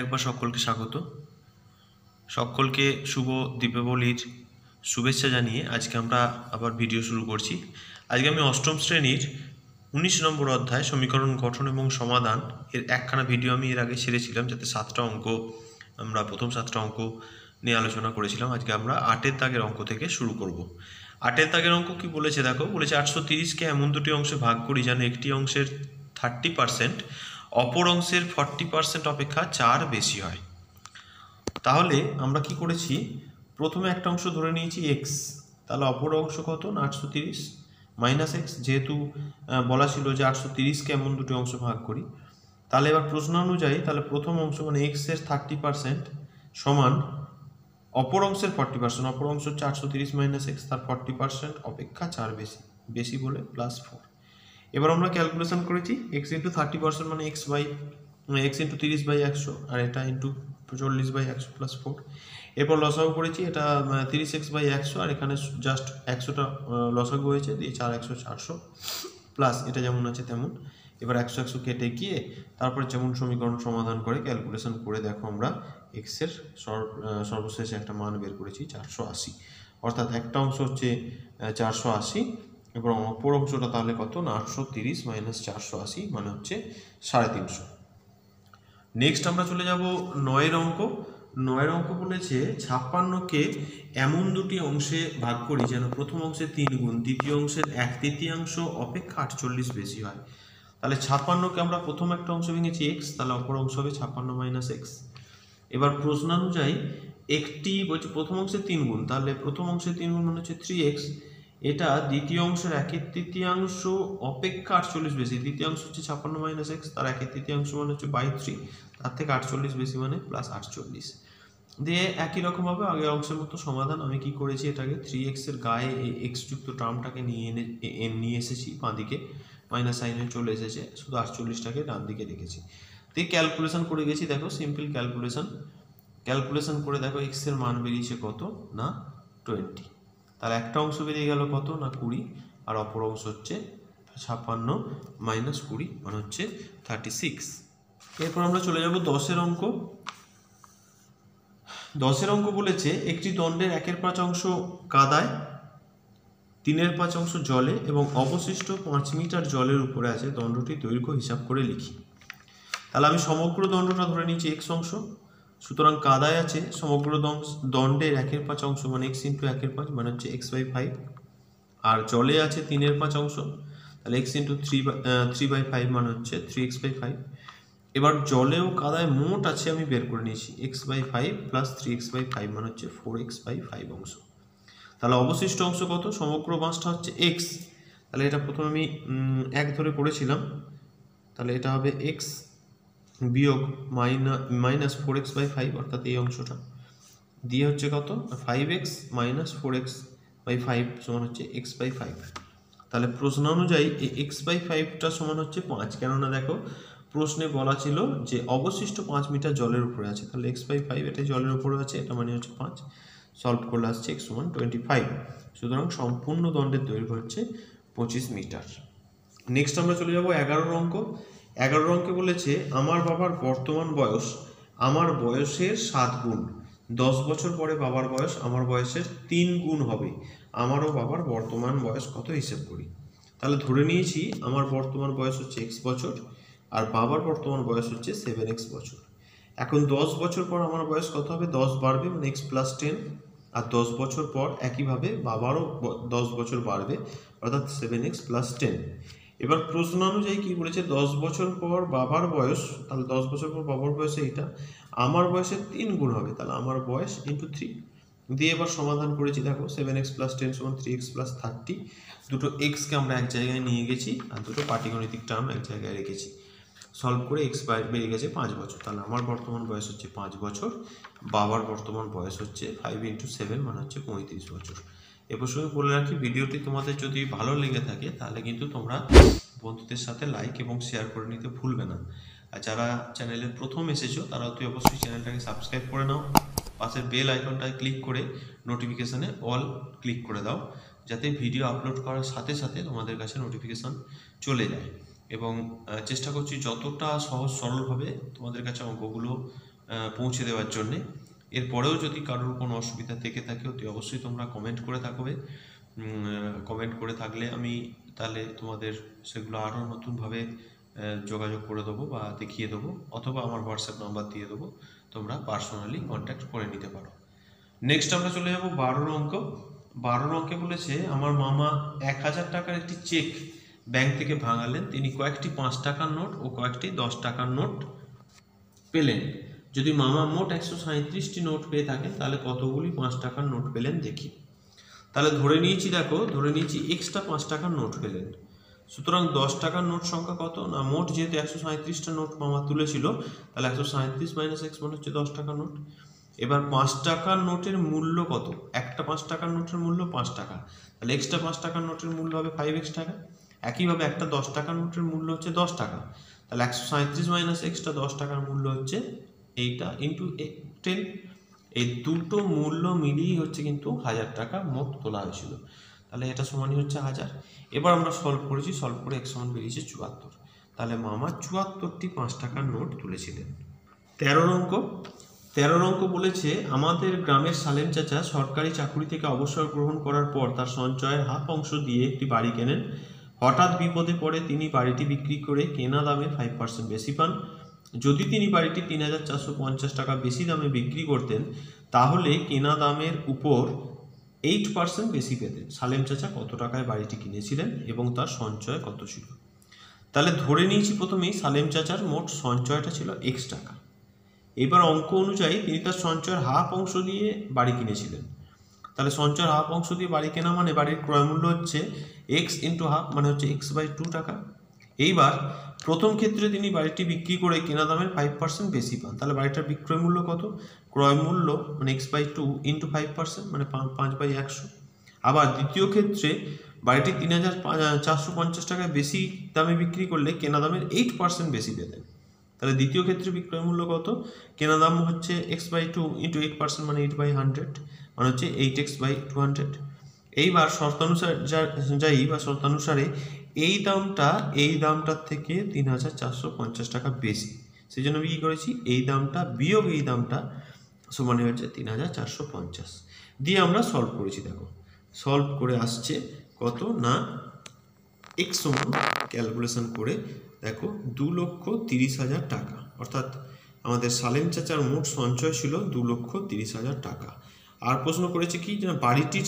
একবার সকলকে স্বাগত। সকলকে শুভ দীপাবলির শুভেচ্ছা জানিয়ে আজকে আমরা আবার ভিডিও শুরু করছি। আজকে আমি অষ্টম শ্রেণীর 19 নম্বর অধ্যায় সমীকরণ গঠন এবং সমাধান এর একখানা ভিডিও আমি এর আগে ছেড়েছিলাম, যাতে 7টা অঙ্ক আমরা প্রথম 7টা অঙ্ক নিয়ে আলোচনা করেছিলাম। আজকে আমরা 8এর দাগের অঙ্ক থেকে শুরু করব। 8এর দাগের অঙ্ক কি বলেছে দেখো, বলেছে 830কে এমন দুটি অংশে ভাগ করি যেন একটি অংশের 30% অপর অংশের 40% অপেক্ষা 4 বেশি হয়। তাহলে আমরা কি করেছি, প্রথমে একটা অংশ ধরে নিয়েছি এক্স, তাহলে অপর অংশ কত না 830 মাইনাস এক্স, যেহেতু বলা ছিল যে 830কে এমন দুটি অংশ ভাগ করি। তাহলে এবার প্রশ্ন অনুযায়ী তাহলে প্রথম অংশ মানে এক্স এর 30% সমান অপর অংশের 40%, অপর অংশ হচ্ছে 830 মাইনাস এক্স, তার 40% অপেক্ষা 4 বেশি, বেশি বলে +4। এবার আমরা ক্যালকুলেশন করেছি এক্স ইন্টু 30% মানে এক্স ইন্টু 30/100, আর এটা ইন্টু 40/100 +4। এরপর লসাগু করেছি, এটা 30x/100, আর এখানে জাস্ট 100টা লসাগু হয়েছে, দিয়ে 4 100 400 প্লাস এটা যেমন আছে তেমন। এবার 100 100 কেটে গিয়ে তারপরে যেমন সমীকরণ সমাধান করে ক্যালকুলেশন করে দেখো আমরা এক্স এর সর্বশেষে একটা মান বের করেছি 480, অর্থাৎ একটা অংশ হচ্ছে 480 এবং অপর অংশটা তাহলে কত না 830 মাইনাস 480 মানে হচ্ছে 350। নেক্সট আমরা চলে যাব 9এর অঙ্ক। 9এর অঙ্ক বলেছে 56কে এমন দুটি অংশে ভাগ করি যেন প্রথম অংশের 3 গুণ দ্বিতীয় অংশের 1/3 অপেক্ষা 48 বেশি হয়। তাহলে 56কে আমরা প্রথম একটা অংশ ভেঙেছি এক্স, তাহলে অপর অংশ হবে 56 মাইনাস এক্স। এবার প্রশ্ন অনুযায়ী একটি বলছে প্রথম অংশের 3 গুণ, তাহলে প্রথম অংশের 3 গুণ মানে হচ্ছে 3x, এটা দ্বিতীয় অংশের 1/3 অপেক্ষা 48 বেশি। দ্বিতীয় অংশ হচ্ছে 56 মাইনাস এক্স, তার 1/3 মানে হচ্ছে 3, তার থেকে 48 বেশি মানে +48। দিয়ে একই রকমভাবে আগের অংশের মতো সমাধান আমি কি করেছি, এটাকে 3x এর গায়ে এই এক্স যুক্ত টার্মটাকে নিয়ে এসেছি বাঁ দিকে, মাইনাস সাইনে চলে এসেছে, শুধু 48টাকে ডান দিকে রেখেছি। দিয়ে ক্যালকুলেশন করে গেছি, দেখো সিম্পল ক্যালকুলেশন করে দেখো এক্স এর মান বেরিয়েছে কত না 20। তাহলে একটা অংশ বেরিয়ে গেল কত না 20, আর অপর অংশ হচ্ছে 56 মাইনাস 20 মানে হচ্ছে 36। এরপর আমরা চলে যাব 10এর অঙ্ক। 10এর অঙ্ক বলেছে একটি দণ্ডের 1/5 অংশ কাদায়, 3/5 অংশ জলে এবং অবশিষ্ট 5 মিটার জলের উপরে আছে, দণ্ডটির দৈর্ঘ্য হিসাব করে লিখি। তাহলে আমি সমগ্র দণ্ডটা ধরে নিচ্ছি এক্স অংশ, সুতরাং কাদায় আছে সমগ্র দণ্ডের 1/5 অংশ মানে এক্স ইন্টু 1/5 মানে হচ্ছে x/5, আর জলে আছে 3/5 অংশ, তাহলে এক্স ইন্টু 3/5 মানে হচ্ছে 3x/5। এবার জলে ও কাদায় মোট আছে আমি বের করে নিয়েছি x/5 প্লাস 3x/5 মানে হচ্ছে 4x/5 অংশ। তাহলে অবশিষ্ট অংশ কত, সমগ্র বাঁশটা হচ্ছে x, তাহলে এটা প্রথমে আমি 1 ধরে করেছিলাম, তাহলে এটা হবে x বিয়োগ মাইনাস 4x/5, অর্থাৎ এই অংশটা দিয়ে হচ্ছে কত 5x মাইনাস 4x/5 সমান হচ্ছে x/5। তাহলে প্রশ্ন অনুযায়ী এই x/5টা সমান হচ্ছে 5, কেননা দেখো প্রশ্নে বলা ছিল যে অবশিষ্ট 5 মিটার জলের উপরে আছে, তাহলে x/5 এটা জলের উপরে আছে, এটা মানে হচ্ছে 5। সলভ করলে আসছে x সমান 25, সুতরাং সম্পূর্ণ দণ্ডের দৈর্ঘ্য হচ্ছে 25 মিটার। নেক্সট আমরা চলে যাব 11 অঙ্ক। 11 অঙ্কে বলেছে আমার বাবার বর্তমান বয়স আমার বয়সের 7 গুণ, 10 বছর পরে বাবার বয়স আমার বয়সের 3 গুণ হবে, আমারও বাবার বর্তমান বয়স কত হিসেব করি। তাহলে ধরে নিয়েছি আমার বর্তমান বয়স হচ্ছে x বছর, আর বাবার বর্তমান বয়স হচ্ছে 7x বছর। এখন 10 বছর পর আমার বয়স কত হবে, 10 বাড়বে মানে x + 10, আর 10 বছর পর একইভাবে বাবারও 10 বছর বাড়বে, অর্থাৎ 7x + 10। এবার প্রশ্ন অনুযায়ী কি বলেছে, 10 বছর পর বাবার বয়স, তাহলে 10 বছর পর বাবার বয়সে এটা আমার বয়সের 3 গুণ হবে, তাহলে আমার বয়স ইন্টু 3 দিয়ে এবার সমাধান করেছি। দেখো 7x + 10 সমান 3x + 30, দুটো এক্সকে আমরা এক জায়গায় নিয়ে গেছি আর দুটো পাটিগণিতিক টার্ম এক জায়গায় রেখেছি। সলভ করে এক্স বেরিয়ে গেছে 5 বছর, তাহলে আমার বর্তমান বয়স হচ্ছে 5 বছর, বাবার বর্তমান বয়স হচ্ছে 5 × 7 মানে হচ্ছে 35 বছর। এ প্রসঙ্গে বলে রাখি, ভিডিওটি তোমাদের যদি ভালো লেগে থাকে তাহলে কিন্তু তোমরা বন্ধুদের সাথে লাইক এবং শেয়ার করে নিতে ভুলবে না। আর যারা চ্যানেলে প্রথম এসেছো তারা অতি অবশ্যই চ্যানেলটাকে সাবস্ক্রাইব করে নাও, পাশের বেল আইকনটায় ক্লিক করে নোটিফিকেশানে অল ক্লিক করে দাও, যাতে ভিডিও আপলোড করার সাথে সাথে তোমাদের কাছে নোটিফিকেশান চলে যায়। এবং চেষ্টা করছি যতটা সহজ সরলভাবে তোমাদের কাছে অঙ্কগুলো পৌঁছে দেওয়ার জন্যে। এরপরেও যদি কারোর কোনো অসুবিধা থেকে থাকে অতি অবশ্যই তোমরা কমেন্ট করে থাকবে। কমেন্ট করে থাকলে আমি তাহলে তোমাদের সেগুলো আরও নতুনভাবে যোগাযোগ করে দেবো বা দেখিয়ে দেবো, অথবা আমার হোয়াটসঅ্যাপ নাম্বার দিয়ে দেবো, তোমরা পার্সোনালি কন্ট্যাক্ট করে নিতে পারো। নেক্সট আমরা চলে যাব 12 অঙ্ক। 12 অঙ্কে বলেছে আমার মামা 1000 টাকার একটি চেক ব্যাংক থেকে ভাঙালেন। তিনি কয়েকটি 5 টাকার নোট ও কয়েকটি 10 টাকার নোট পেলেন। যদি মামা মোট 137টি নোট পেয়ে থাকেন তাহলে কতগুলি 5 টাকার নোট পেলেন দেখি। তাহলে ধরে নিয়েছি, দেখো ধরে নিয়েছি এক্সট্রা 5 টাকার নোট পেলেন। সুতরাং 10 টাকার নোট সংখ্যা কত না, মোট যেহেতু 137টা নোট মামা তুলেছিল তাহলে 137 মাইনাস এক্স মানে হচ্ছে 10 টাকার নোট। এবার 5 টাকার নোটের মূল্য কত, একটা 5 টাকার নোটের মূল্য 5 টাকা, তাহলে এক্সট্রা 5 টাকার নোটের মূল্য হবে 5x টাকা। একইভাবে একটা 10 টাকার নোটের মূল্য হচ্ছে 10 টাকা, তাহলে 137 মাইনাস এক্সট্রা 10 টাকার মূল্য হচ্ছে এইটা ইন্টু 10। এই দুটো মূল্য মিলিয়ে হচ্ছে কিন্তু 1000 টাকা মোট তোলা হয়েছিল, তাহলে এটা সমানই হচ্ছে 1000। এবার আমরা সলভ করেছি, সলভ করে x সমান বেরিয়েছে 74। তাহলে মামা 74টি 5 টাকার নোট তুলেছিলেন। 13 অঙ্ক। 13 অঙ্ক বলেছে আমাদের গ্রামের সালেম চাচা সরকারি চাকরি থেকে অবসর গ্রহণ করার পর তার সঞ্চয়ের হাফ অংশ দিয়ে একটি বাড়ি কেনেন। হঠাৎ বিপদে পড়ে তিনি বাড়িটি বিক্রি করে কেনা দামে 5% বেশি পান। যদি তিনি বাড়িটি 3450 টাকা বেশি দামে বিক্রি করতেন তাহলে কেনা দামের উপর 8% বেশি পেতেন। সালেম চাচা কত টাকায় বাড়িটি কিনেছিলেন এবং তার সঞ্চয় কত ছিল? তাহলে ধরে নিয়েছি প্রথমেই সালেম চাচার মোট সঞ্চয়টা ছিল x টাকা। এবার অঙ্ক অনুযায়ী তিনি তার সঞ্চয়ের হাফ অংশ দিয়ে বাড়ি কিনেছিলেন। তাহলে সঞ্চয়ের হাফ অংশ দিয়ে বাড়ি কেনা মানে বাড়ির ক্রয় মূল্য হচ্ছে x ইন্টু হাফ মানে হচ্ছে x/2 টাকা। এইবার প্রথম ক্ষেত্রে তিনি বাড়িটি বিক্রি করে কেনা দামের 5% বেশি পান, তাহলে বাড়িটার বিক্রয় মূল্য কত, ক্রয় মূল্য মানে x/2 ইন্টু 5% মানে 5/100। আবার দ্বিতীয় ক্ষেত্রে বাড়িটি 3450 টাকায় বেশি দামে বিক্রি করলে কেনা দামের 8% বেশি পেতেন। তাহলে দ্বিতীয় ক্ষেত্রে বিক্রয় মূল্য কত, কেনা দাম হচ্ছে x/2 ইন্টু 8% মানে 8/100 মানে হচ্ছে 8x/200। এইবার শর্তানুসারে এই দামটার থেকে 3450 টাকা বেশি, সেই জন্য আমি কি করেছি এই দামটা বিয়োগ এই দামটা সমানে হচ্ছে 3450 দিয়ে আমরা সলভ করেছি। দেখো সলভ করে আসছে কত না x সমান ক্যালকুলেশন করে দেখো 2,30,000 টাকা, অর্থাৎ আমাদের সালেম চাচার মোট সঞ্চয় ছিল 2,30,000 টাকা। আর প্রশ্ন করেছে কি যে বাড়িটি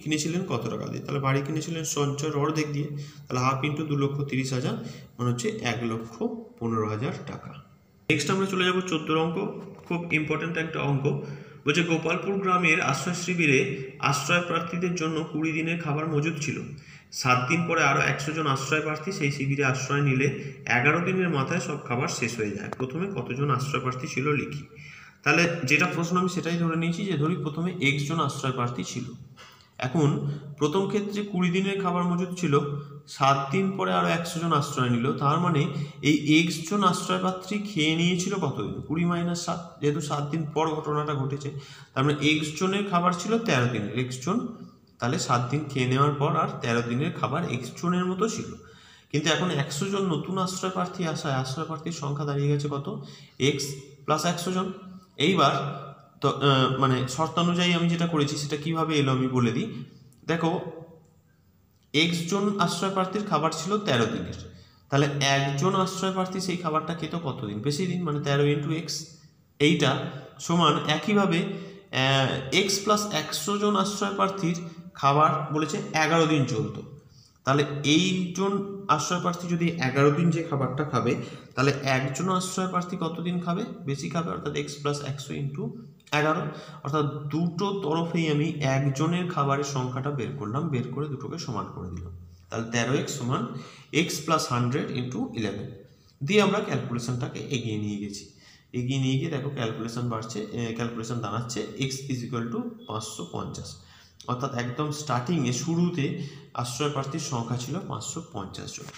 কিনেছিলেন কত টাকা দিয়ে, তাহলে বাড়ি কিনেছিলেন সঞ্চয়ের অর্ধেক দিয়ে, তাহলে হাফ ইন্টু 2,30,000 মানে হচ্ছে 1,15,000 টাকা। নেক্সট আমরা চলে যাব 14 অঙ্ক, খুব ইম্পর্টেন্ট একটা অঙ্ক। বলছে গোপালপুর গ্রামের আশ্রয় শিবিরে আশ্রয় প্রার্থীদের জন্য 20 দিনের খাবার মজুদ ছিল। 7 দিন পরে আরও 100 জন আশ্রয় প্রার্থী সেই শিবিরে আশ্রয় নিলে 11 দিনের মাথায় সব খাবার শেষ হয়ে যায়। প্রথমে কতজন আশ্রয় প্রার্থী ছিল লিখি। তাহলে যেটা প্রশ্ন আমি সেটাই ধরে নিয়েছি যে ধরি প্রথমে x জন আশ্রয় প্রার্থী ছিল। এখন প্রথম ক্ষেত্রে 20 দিনের খাবার মজুদ ছিল, 7 দিন পরে আরও 100 জন আশ্রয় নিল, তার মানে এই x জন আশ্রয় প্রার্থী খেয়ে নিয়েছিল কতদিন, 20 মাইনাস 7, যেহেতু 7 দিন পর ঘটনাটা ঘটেছে তার মানে x জনের খাবার ছিল 13 দিনের, x জন তাহলে 7 দিন খেয়ে নেওয়ার পর আর 13 দিনের খাবার x জনের মতো ছিল। কিন্তু এখন 100 জন নতুন আশ্রয় প্রার্থী আসায় আশ্রয় প্রার্থীর সংখ্যা দাঁড়িয়ে গেছে কত, x প্লাস 100 জন। এইবার তো মানে শর্তানুযায়ী আমি যেটা করেছি সেটা কিভাবে এলো আমি বলে দিই। দেখো x জন আশ্রয় প্রার্থীর খাবার ছিল 13 দিনের, তাহলে একজন আশ্রয় প্রার্থী সেই খাবারটা খেত কতদিন, বেশি দিন, মানে 13 ইন্টু এক্স। এইটা সমান একইভাবে x প্লাস 100 জন আশ্রয় প্রার্থীর খাবার বলেছে 11 দিন চলতো, তাহলে এইজন আশ্রয় প্রার্থী যদি 11 দিন যে খাবারটা খাবে তাহলে একজন আশ্রয় প্রার্থী কতদিন খাবে, বেশি খাবে, অর্থাৎ x প্লাস 100 ইন্টু 11, অর্থাৎ দুটো তরফেই আমি একজনের খাবারের সংখ্যাটা বের করলাম, বের করে দুটোকে সমান করে দিলাম। তাহলে 13x সমান x প্লাস 100 ইন্টু 11 দিয়ে আমরা ক্যালকুলেশনটাকে এগিয়ে নিয়ে গেছি। এগিয়ে নিয়ে গিয়ে দেখো ক্যালকুলেশন দাঁড়াচ্ছে x ইজ ইকুয়াল টু 550, অর্থাৎ একদম স্টার্টিংয়ে শুরুতে আশ্রয় প্রার্থীর সংখ্যা ছিল 550 জন।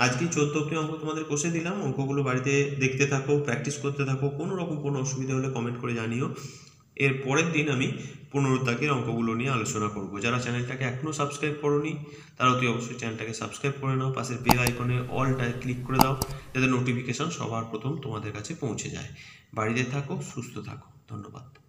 আজকে 14টি অঙ্ক তোমাদের কষে দিলাম, অঙ্কগুলো বাড়িতে দেখতে থাকো, প্র্যাকটিস করতে থাকো, কোনো রকম কোনো অসুবিধা হলে কমেন্ট করে জানিও। এর পরের দিন আমি 15 দাগের অঙ্কগুলো নিয়ে আলোচনা করব। যারা চ্যানেলটাকে এখনও সাবস্ক্রাইব করোনি তারা অতি অবশ্যই চ্যানেলটাকে সাবস্ক্রাইব করে নাও, পাশের বেল আইকনে অলটায় ক্লিক করে দাও যাতে নোটিফিকেশন সবার প্রথম তোমাদের কাছে পৌঁছে যায়। বাড়িতে থাকো, সুস্থ থাকো। ধন্যবাদ।